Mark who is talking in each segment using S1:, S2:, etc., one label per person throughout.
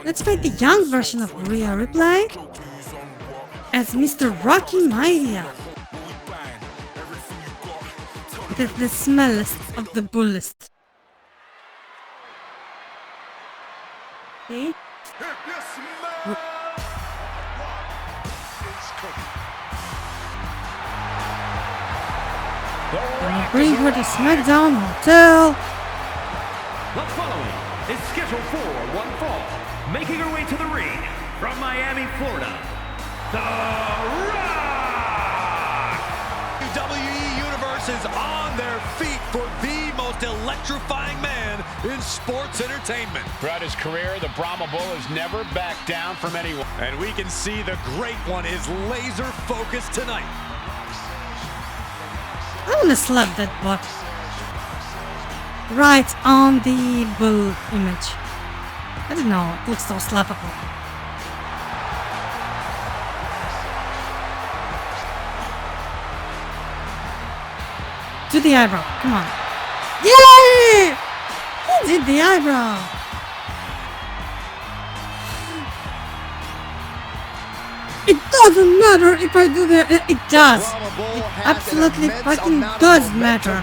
S1: Let's fight the young version of Rhea Ripley as Mr. Rocky Maivia. The smallest of the bullest. Okay. Gonna bring her to SmackDown Hotel.
S2: The following is scheduled for one fall, making her way to the ring from Miami, Florida, The Rock!
S3: WWE Universe is on their feet for the most electrifying man in sports entertainment.
S4: Throughout his career, the Brahma Bull has never backed down from anyone.
S3: And we can see the Great One is laser focused tonight.
S1: I wanna slap that butt. Right on the bull image. I don't know, it looks so slappable. Do the eyebrow, come on. Yay! He did the eyebrow. It doesn't matter if I do that. It does. It absolutely fucking does matter.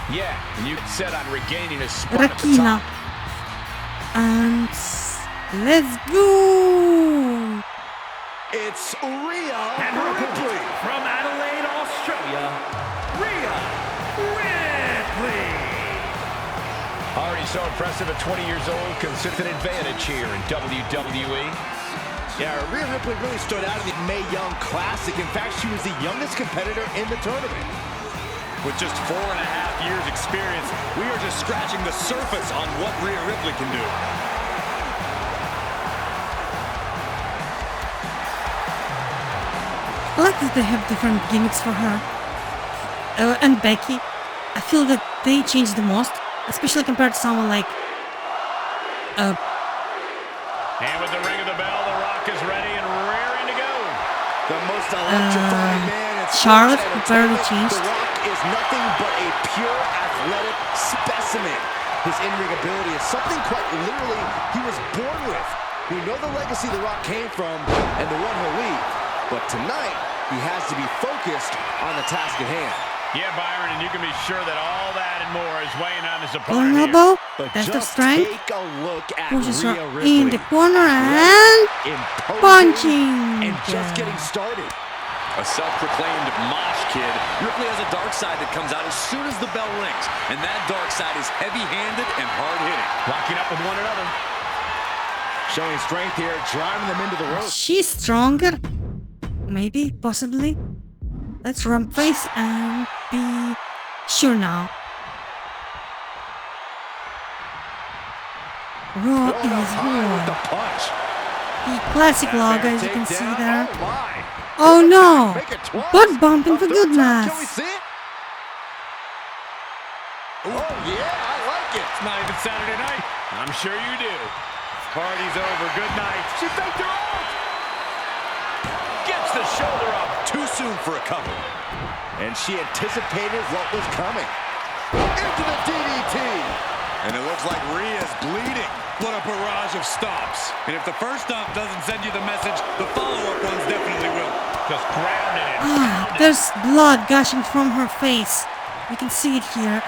S4: Yeah, and you set on regaining a spot at the
S1: Rakina.
S4: top.
S1: And let's go.
S3: It's Rhea
S2: And
S3: Ripley.
S2: from Adelaide, Australia, Rhea Ripley!
S4: Already so impressive at 20 years old, considered an advantage here in WWE.
S3: Yeah, Rhea Ripley really stood out in the Mae Young Classic. In fact, she was the youngest competitor in the tournament. With just 4.5 years experience, we are just scratching the surface on what Rhea Ripley can do.
S1: I like that they have different gimmicks for her. And Becky. I feel that they changed the most, especially compared to someone like
S4: And with the ring of the bell, The Rock is ready and raring to go.
S3: The most electrifying man in
S1: Charlotte,
S3: sports
S1: who barely
S3: entertainment.
S1: changed.
S3: The Rock is nothing but a pure athletic specimen. His in-ring ability is something quite literally he was born with. We know the legacy The Rock came from and the one he'll leave. But tonight, he has to be focused on the task at hand.
S4: Yeah, Byron, and you can be sure that all that and more is weighing on his opponent here.
S1: vulnerable,
S3: But
S1: test of
S3: just
S1: strength,
S3: take a look at
S1: pushes
S3: Rhea
S1: her
S3: Ripley.
S1: in the corner and
S3: Imposing
S1: punching.
S3: and just getting started. A self-proclaimed mosh kid, Ripley has a dark side that comes out as soon as the bell rings, and that dark side is heavy-handed and hard-hitting.
S4: Locking up with one another.
S3: Showing strength here, driving them into the ropes.
S1: She's stronger. Maybe, possibly. Let's run face and be sure now. Raw is
S3: With the
S1: raw.
S3: punch.
S1: The classic logo, as you can see there.
S3: Oh, my.
S1: Oh no!
S3: Make it twice.
S1: Butt bumping for
S3: A third time.
S1: goodness.
S3: Can we see it? Oh, yeah, I like it.
S4: It's not even Saturday night. I'm sure you do. Party's over. Good night. She faked her out. Gets the shoulder up.
S3: Too soon for a cover. And she anticipated what was coming. Into the DDT. And it looks like Rhea's bleeding. What a barrage of stomps. And if the first stomp doesn't send you the message, the follow-up ones definitely will.
S4: Just grounded it.
S1: Ah, there's blood gushing from her face. You can see it here.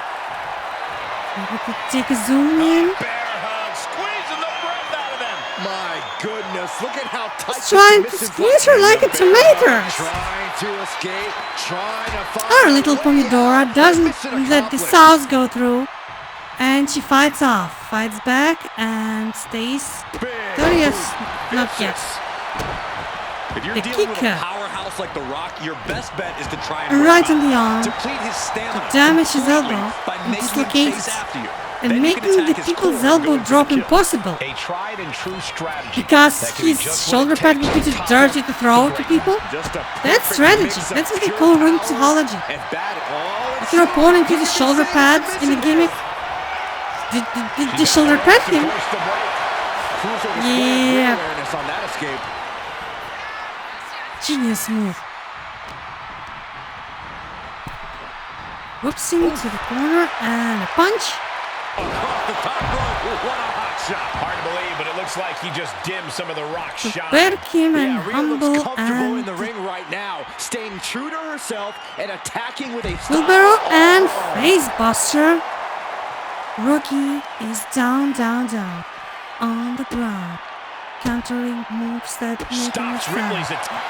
S1: We could take a zoom in.
S4: Bear hug. Squeezing the breath out of them.
S3: My goodness, look at how tight.
S1: He's trying to squeeze her like a tomato.
S3: Trying to escape, trying to find
S1: Our little Pomidora doesn't let the sauce go through. And she fights off. Fights back and stays victorious. Not yet.
S3: If you're
S1: The
S3: dealing with a
S1: kicker.
S3: powerhouse like The Rock, your best bet is to try and
S1: Right on the arm.
S3: deplete his stamina.
S1: Damage his
S3: completely
S1: elbow.
S3: by
S1: And
S3: making him
S1: dislocates.
S3: chase after you.
S1: And
S3: Then you can
S1: making the
S3: attack his
S1: people's
S3: core and go
S1: elbow
S3: in for
S1: drop
S3: the kill.
S1: impossible.
S4: A tried and true strategy.
S1: Because
S4: that can be
S1: his
S4: just what
S1: shoulder
S4: it
S1: pad
S4: takes
S1: would be
S4: to
S1: too
S4: top
S1: dirty
S4: it.
S1: to throw to people.
S3: Just a
S1: That's
S3: perfect
S1: strategy.
S3: mix of
S1: That's what they
S3: pure
S1: call ring
S3: power
S1: psychology.
S3: and bat all
S1: If your opponent uses shoulder pads in the gimmick, the shoulder pad him. Yeah.
S3: awareness on that escape.
S1: Genius move. Whoopsie to the corner and a punch.
S3: Across the top rope. What a hot
S4: shot. Hard to believe, but it looks like he just dimmed some of the Rock's shine.
S1: Very calm and
S3: Rhea looks
S1: humble
S3: comfortable in
S1: and
S3: the ring right now, staying true to herself and attacking with a
S1: wheelbarrow and face buster. Rocky is down, down, down on the ground, countering moves that make him
S4: Stops Ripley's
S1: sound.
S4: attack.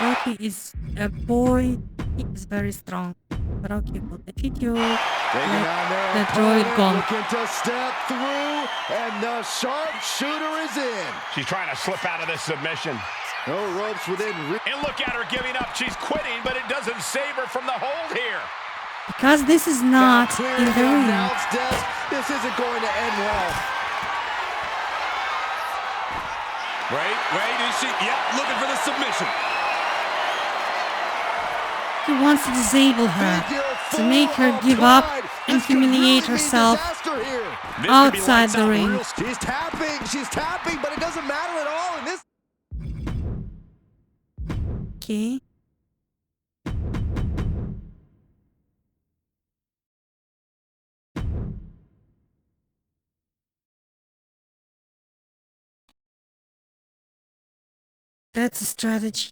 S1: Rocky is a boy. He is very strong. Rocky will defeat you.
S3: Taking on their
S1: The droid
S3: opponent,
S1: gone.
S3: looking to step through, and the sharpshooter is in.
S4: She's trying to slip out of this submission.
S3: No ropes within reach.
S4: And look at her giving up. She's quitting, but it doesn't save her from the hold here.
S1: Because this is not in the ring.
S3: Announce desk. This isn't going to end well.
S4: Wait, is she? Yep, looking for the submission.
S1: He wants to disable her, to make her give up and humiliate herself outside the ring.
S3: She's tapping, but it doesn't matter at all in this.
S1: Okay. That's a strategy,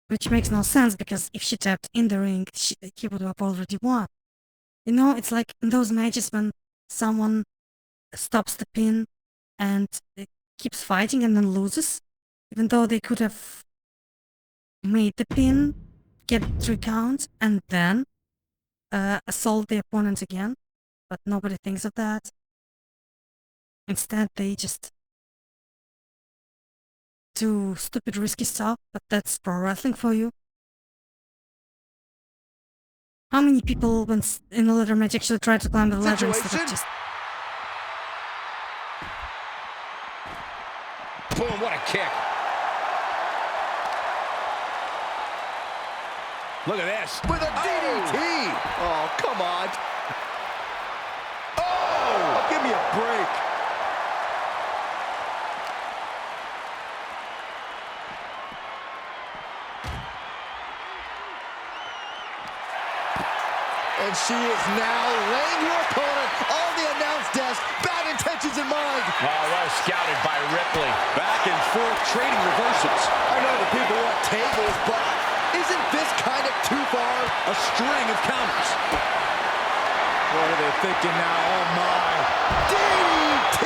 S1: which makes no sense because if she tapped in the ring, he would have already won. You know, it's like in those matches when someone stops the pin and keeps fighting and then loses, even though they could have made the pin, get 3 counts, and then assault the opponent again. But nobody thinks of that. Instead, they just do stupid risky stuff, but that's pro wrestling for you. How many people when in a ladder match actually try to climb the ladder instead of just...
S4: Boom, what a kick. Look at this.
S3: With a DDT! Oh, come on.
S4: Oh!
S3: Give me a break. And she is now laying her opponent on the announce desk. Bad intentions in mind.
S4: Oh, well scouted by Ripley.
S3: Back and forth trading reversals. I know the people want tables, but isn't this kind of too far? A string of counters. What are they thinking now? Oh my. DDT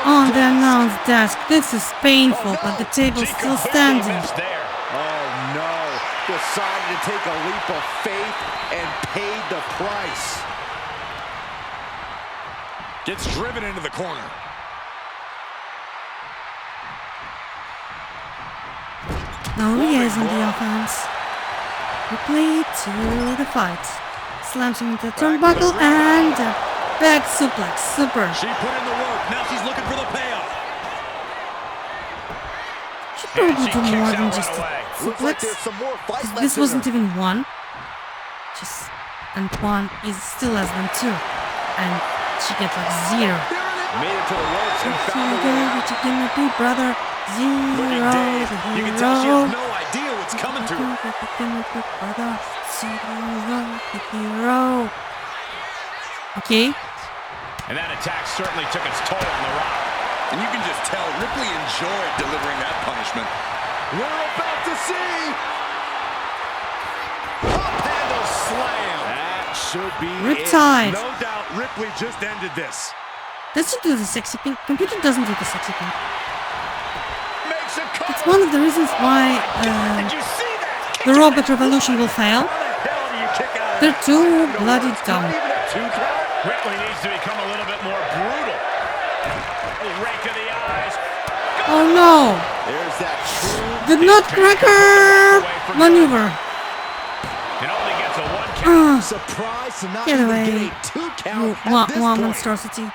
S3: on the announce desk.
S1: This is painful, but the table's still standing.
S3: Oh no. Decided to take a leap of faith and paid the price.
S4: Gets driven into the corner.
S1: Now Rhea is on the offense. Ripley to the fight. Slams him into the turnbuckle and a back suplex. Super.
S4: She put in the work. Now she's looking for the payoff.
S1: She probably do more than just a suplex. This wasn't even 1. And 1 is still less than 2. And she gets like 0.
S4: Made it to the ropes and found the
S1: way. What you gonna do, brother? 0.
S4: You can tell she has no idea what's coming to her.
S1: What you gonna do, brother? 0. Okay.
S4: And that attack certainly took its toll on the Rock. And you can just tell Ripley enjoyed delivering that punishment.
S3: We're about to see
S4: Pop handle slam.
S3: that should be
S1: Riptide.
S4: No doubt Ripley just ended this.
S1: Does she do the sexy pin? Computer doesn't do the sexy pin.
S4: Makes a cover.
S1: It's one of the reasons why
S4: Did you see that?
S1: the Robot Revolution will fail.
S4: How the hell do you kick out of
S1: They're
S4: that?
S1: too bloody dumb.
S4: Even a 2 count? Ripley needs to become a little bit more brutal. A rake of the eyes.
S1: Oh no!
S3: There's that true
S1: The Nutcracker maneuver.
S4: It only gets a 1 count.
S3: surprise to not
S1: Get
S3: even
S1: away.
S3: get a 2 count
S1: You
S3: at this point.
S1: monstrosity.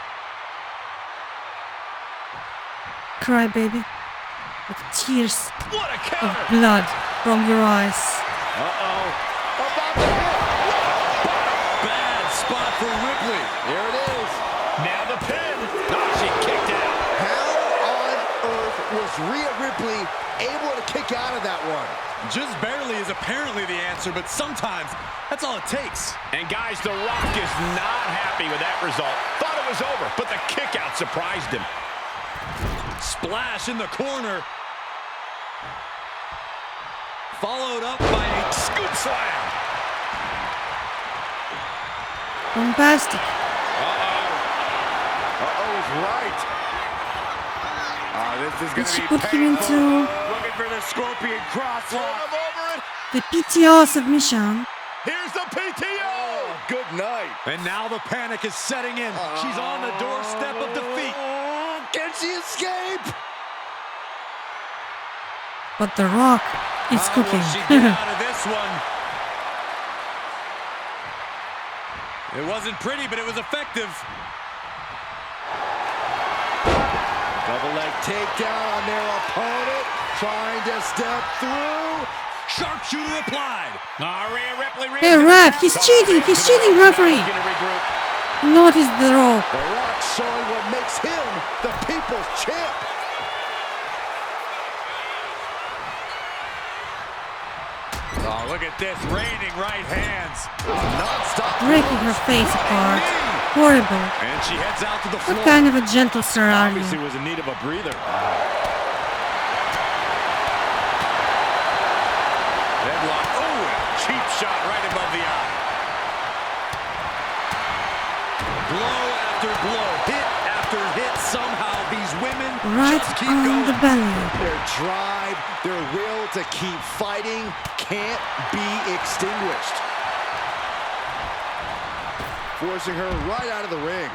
S1: Cry, baby. With tears
S4: What a
S1: of
S4: counter.
S1: blood from your eyes.
S3: Uh-oh. About to hit.
S4: Bad spot for Ripley.
S3: There it is.
S4: Now the pin. Oh, she kicked out.
S3: How on earth was Rhea Ripley able to kick out of that one?
S4: Just barely is apparently the answer, but sometimes that's all it takes. And guys, The Rock is not happy with that result. Thought it was over, but the kick out surprised him. Splash in the corner. Followed up by a scoop slam.
S1: Bombastic.
S3: Uh-oh is right. This is
S1: Did she
S3: going
S1: put
S3: to be
S1: him
S3: painful.
S1: into
S3: Looking for the scorpion crosslock.
S1: the PTO submission?
S4: Here's the PTO.
S3: Oh, good night.
S4: And now the panic is setting in. She's on the doorstep of defeat.
S3: Can she escape?
S1: But The Rock is
S4: How
S1: cooking.
S4: will she get out of this one? It wasn't pretty, but it was effective.
S3: Double leg takedown on their opponent. Trying to step through.
S4: Sharpshooter applied. Rhea Ripley.
S1: Hey, ref, he's cheating. He's cheating, referee. Notice the rope.
S3: The Rock showing what makes him the people's champ.
S4: Oh, look at this. Raining right hands.
S3: Non-stop.
S1: Breaking her face apart. Horrible.
S4: And she heads out to the floor.
S1: What kind of a gentle sir are you?
S4: Obviously was in need of a breather. Headlock. Oh, cheap shot right above the eye. Blow after blow, hit after hit. Somehow these women
S1: Right
S4: just keep
S1: on
S4: going.
S1: the belly.
S3: Their drive, their will to keep fighting can't be extinguished. Forcing her right out of the ring.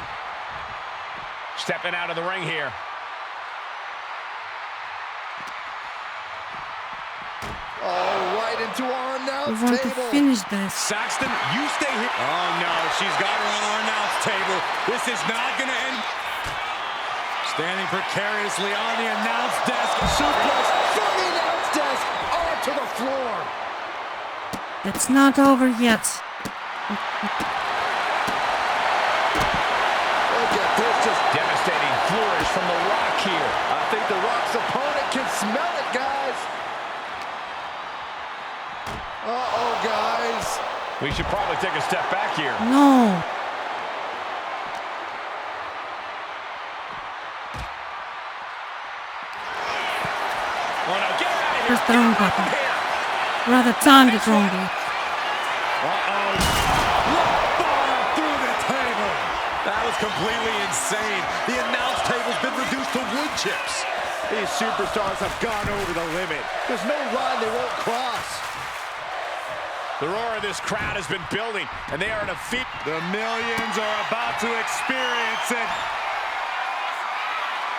S4: Stepping out of the ring here.
S3: Oh, right into our
S1: We
S3: announce
S1: want to
S3: table.
S1: finish this.
S4: Saxton, you stay here. Oh, no, she's got her on our announce table. This is not going to end. Standing precariously on the announce desk.
S3: Suplex from the announce desk onto the floor.
S1: It's not over yet.
S3: Look at this, just
S4: Devastating flourish from The Rock here.
S3: I think The Rock's opponent can smell it, guys. Uh-oh, guys.
S4: We should probably take a step back here.
S1: No.
S4: Oh, no, get out of here.
S1: Press the wrong button. Rather timed it wrongly.
S4: Uh-oh. Bomb through the table. That was completely insane. The announce table's been reduced to wood chips.
S3: These superstars have gone over the limit. There's no line they won't cross.
S4: The roar of this crowd has been building, and they are in a feat. The millions are about to experience it.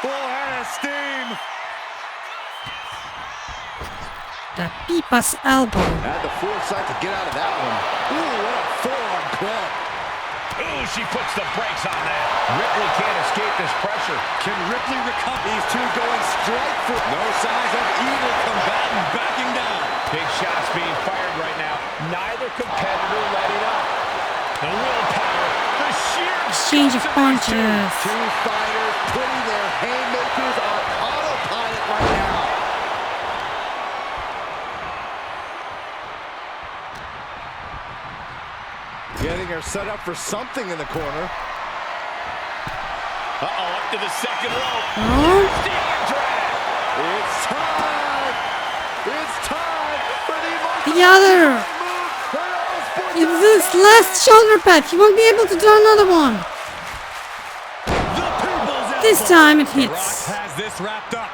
S4: Full head of steam.
S1: The Peepa's elbow.
S3: Had the foresight to get out of that one. Ooh, what a forearm club.
S4: Ooh, she puts the brakes on that. Ripley can't escape this pressure. Can Ripley recover?
S3: These two going straight for
S4: No signs of either combatant backing down. Big shots being fired right now. Neither competitor letting up. The willpower, the sheer
S1: Exchange of punches.
S3: two fighters putting their haymakers on autopilot right now. Getting her set up for something in the corner.
S4: Uh-oh, up to the second rope.
S1: Oh,
S4: The arm drag.
S3: It's time! It's time for the most
S1: the other. If this last shoulder pad, he won't be able to do another one.
S4: The people's
S1: This
S4: elbow.
S1: time it
S4: The Rock
S1: hits.
S4: has this wrapped up.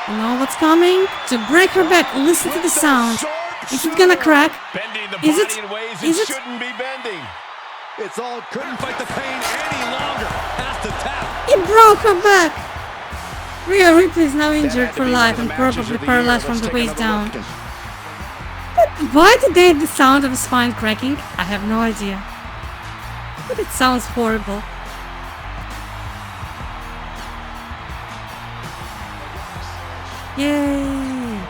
S1: You know what's coming? To break her back. Listen to the sound. Is it gonna crack?
S4: Bending the
S1: Is
S4: body
S1: it?
S4: in ways
S1: Is
S4: it
S1: it?
S4: shouldn't be bending.
S3: It's all
S4: Couldn't fight the pain any longer. Has to tap.
S1: He broke her back. Rhea Ripley is now injured for life and probably paralyzed from the waist down. But why did they add the sound of a spine cracking? I have no idea. But it sounds horrible. Yay!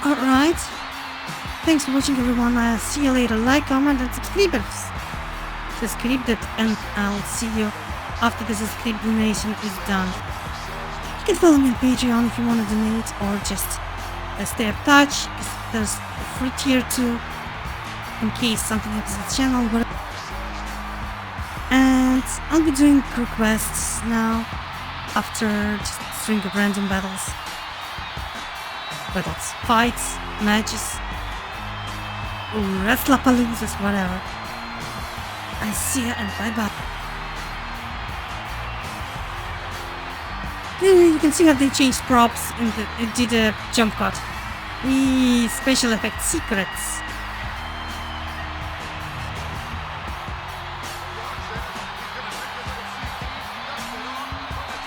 S1: Alright. Thanks for watching, everyone. I'll see you later. Like, comment, and subscribe. Subscribe it, and I'll see you after the subscribe donation is done. You can follow me on Patreon if you want to donate, or just stay in touch. There's a free tier too, in case something happens to the channel. And I'll be doing requests now after just a string of random battles, fights, matches, wrestlapaloozas, whatever. I see ya and bye bye. You can see how they changed props and it did a jump cut. Special effect secrets.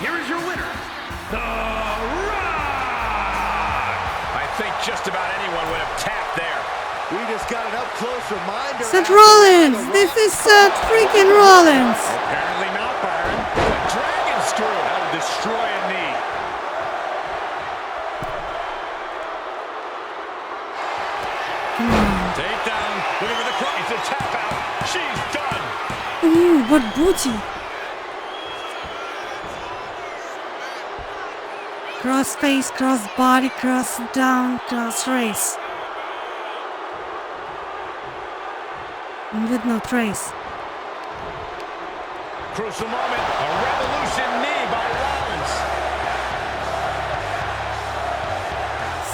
S2: Here is your winner, The Rock!
S4: I think just about anyone would have tapped there.
S3: We just got an up-close reminder.
S1: Seth Rollins! This is Seth freaking Rollins!
S4: Apparently not, Byron. The dragon screw. That'll destroy a knee.
S1: Come on.
S4: Takedown. Looking for the cross. It's a tap out. She's done.
S1: Ooh, what booty! Cross face, cross body, cross down, cross race. And with no trace.
S4: Crucial moment. A revolution knee by Rollins.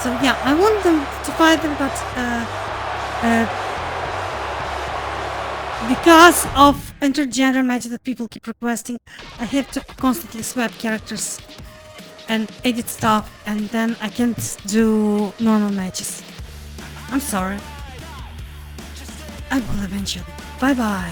S1: So yeah, I want them to fight them, but because of intergender matches that people keep requesting, I have to constantly swap characters and edit stuff, and then I can't do normal matches. I'm sorry. I will eventually. Bye bye.